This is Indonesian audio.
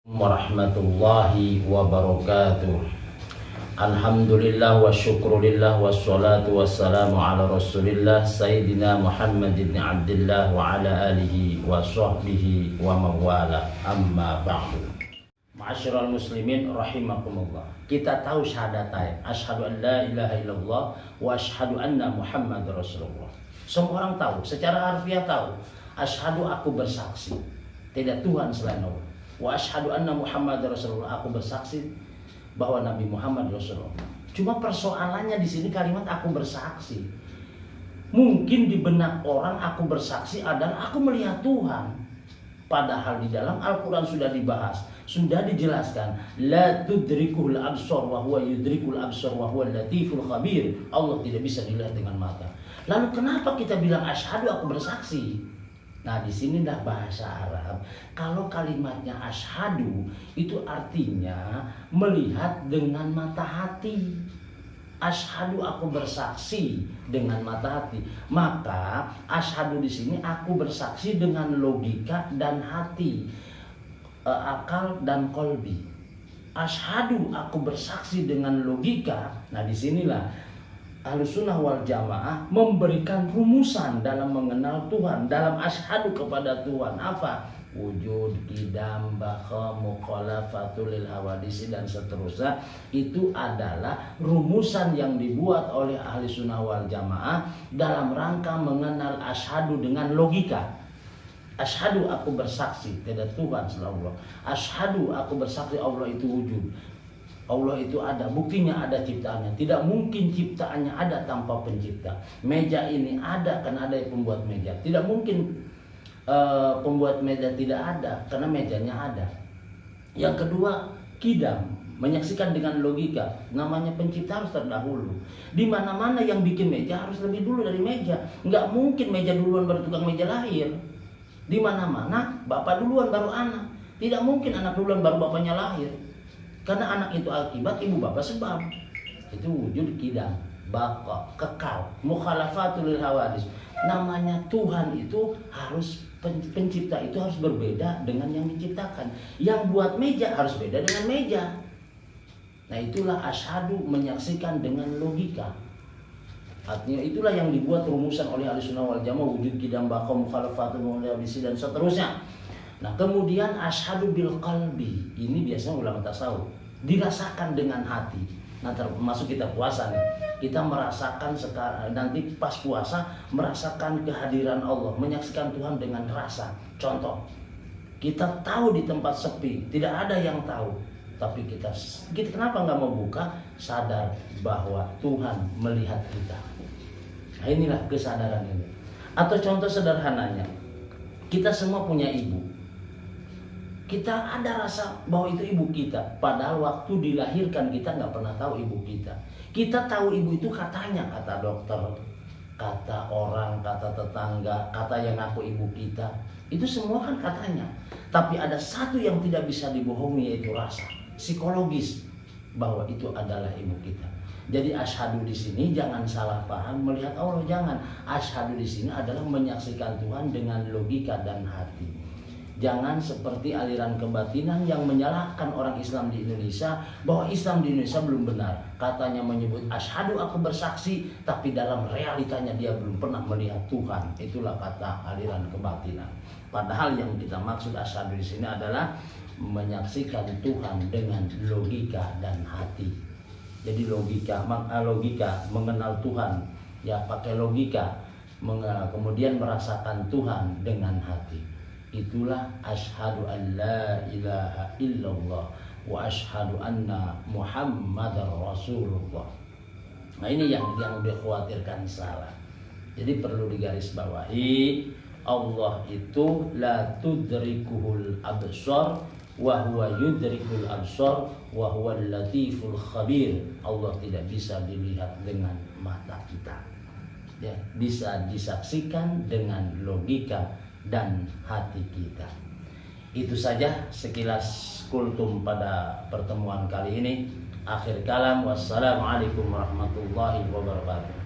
Warahmatullahi wabarakatuh. Alhamdulillah wa syukrulillah wassalatu wassalamu ala rasulillah Sayyidina Muhammad ibn Abdullah wa ala alihi wa sahbihi wa mawala amma ba'du. Ma'asyiral muslimin rahimakumullah. Kita tahu syahadatain asyhadu an la ilaha illallah wa asyhadu anna Muhammad rasulullah. Semua orang tahu, secara harfiah tahu, asyhadu aku bersaksi tidak Tuhan selain Allah. Wa asyhadu anna Muhammad rasulullah, aku bersaksi bahwa Nabi Muhammad Rasulullah. Cuma persoalannya di sini kalimat aku bersaksi. Mungkin di benak orang aku bersaksi adalah aku melihat Tuhan. Padahal di dalam Al-Quran sudah dibahas, sudah dijelaskan, la tudrikul absar wa huwa yudrikul absar wa huwa latiful khabir. Allah tidak bisa dilihat dengan mata. Lalu kenapa kita bilang asyhadu aku bersaksi? Nah, di sini dah bahasa Arab. Kalau kalimatnya asyhadu itu artinya melihat dengan mata hati. Asyhadu aku bersaksi dengan mata hati. Maka asyhadu di sini aku bersaksi dengan logika dan hati, akal dan kolbi. Asyhadu aku bersaksi dengan logika. Nah, disinilah Ahlussunnah wal Jamaah memberikan rumusan dalam mengenal Tuhan, dalam asyhadu kepada Tuhan. Apa? Wujud, qidam, baqa, mukhalafatul lil hawadisi dan seterusnya. Itu adalah rumusan yang dibuat oleh Ahlussunnah wal Jamaah dalam rangka mengenal asyhadu dengan logika. Asyhadu aku bersaksi tidak Tuhan selain Allah. Asyhadu aku bersaksi Allah itu wujud. Allah itu ada, buktinya ada ciptaannya. Tidak mungkin ciptaannya ada tanpa pencipta. Meja ini ada karena ada yang pembuat meja. Tidak mungkin pembuat meja tidak ada karena mejanya ada. Yang kedua, qidam, menyaksikan dengan logika. Namanya pencipta harus terdahulu. Di mana-mana yang bikin meja harus lebih dulu dari meja. Nggak mungkin meja duluan baru tukang meja lahir. Di mana-mana bapak duluan baru anak. Tidak mungkin anak duluan baru bapaknya lahir. Karena anak itu akibat, ibu bapak sebab. Itu wujud qidam, baqa, kekal, mukhalafatul lil hawadis. Namanya Tuhan itu harus, pencipta itu harus berbeda dengan yang diciptakan. Yang buat meja harus beda dengan meja. Nah, itulah asyhadu, menyaksikan dengan logika. Artinya itulah yang dibuat rumusan oleh Ahlussunnah wal Jamaah, wujud, qidam, baqa, mukhalafatul lil hawadis dan seterusnya. Nah, kemudian asyhadu bil qalbi. Ini biasanya ulama tasawuf, dirasakan dengan hati. Nah, termasuk kita puasa nih. Kita merasakan sekarang, nanti pas puasa merasakan kehadiran Allah, menyaksikan Tuhan dengan rasa. Contoh, kita tahu di tempat sepi, tidak ada yang tahu. Tapi kita kenapa nggak mau buka? Sadar bahwa Tuhan melihat kita. Nah, inilah kesadaran ini. Atau contoh sederhananya, kita semua punya ibu. Kita ada rasa bahwa itu ibu kita. Padahal waktu dilahirkan kita nggak pernah tahu ibu kita. Kita tahu ibu itu katanya, kata dokter, kata orang, kata tetangga, kata yang ngaku ibu kita. Itu semua kan katanya. Tapi ada satu yang tidak bisa dibohongi, yaitu rasa psikologis bahwa itu adalah ibu kita. Jadi asyhadu di sini jangan salah paham melihat Allah, jangan. Asyhadu di sini adalah menyaksikan Tuhan dengan logika dan hati. Jangan seperti aliran kebatinan yang menyalahkan orang Islam di Indonesia bahwa Islam di Indonesia belum benar. Katanya menyebut asyhadu aku bersaksi, tapi dalam realitanya dia belum pernah melihat Tuhan. Itulah kata aliran kebatinan. Padahal yang kita maksud asyhadu di sini adalah menyaksikan Tuhan dengan logika dan hati. Jadi logika mengenal Tuhan, ya pakai logika, kemudian merasakan Tuhan dengan hati. Itulah asyhadu an la ilaha illallah wa asyhadu anna Muhammadar Rasulullah. Nah, ini yang dikhawatirkan salah. Jadi perlu digarisbawahi, Allah itu la tudrikuhul absar wa huwa yudrikul absar wa huwal latiful khabir. Allah tidak bisa dilihat dengan mata kita. Ya, bisa disaksikan dengan logika dan hati kita. Itu saja sekilas kultum pada pertemuan kali ini. Akhir kalam, wassalamualaikum warahmatullahi wabarakatuh.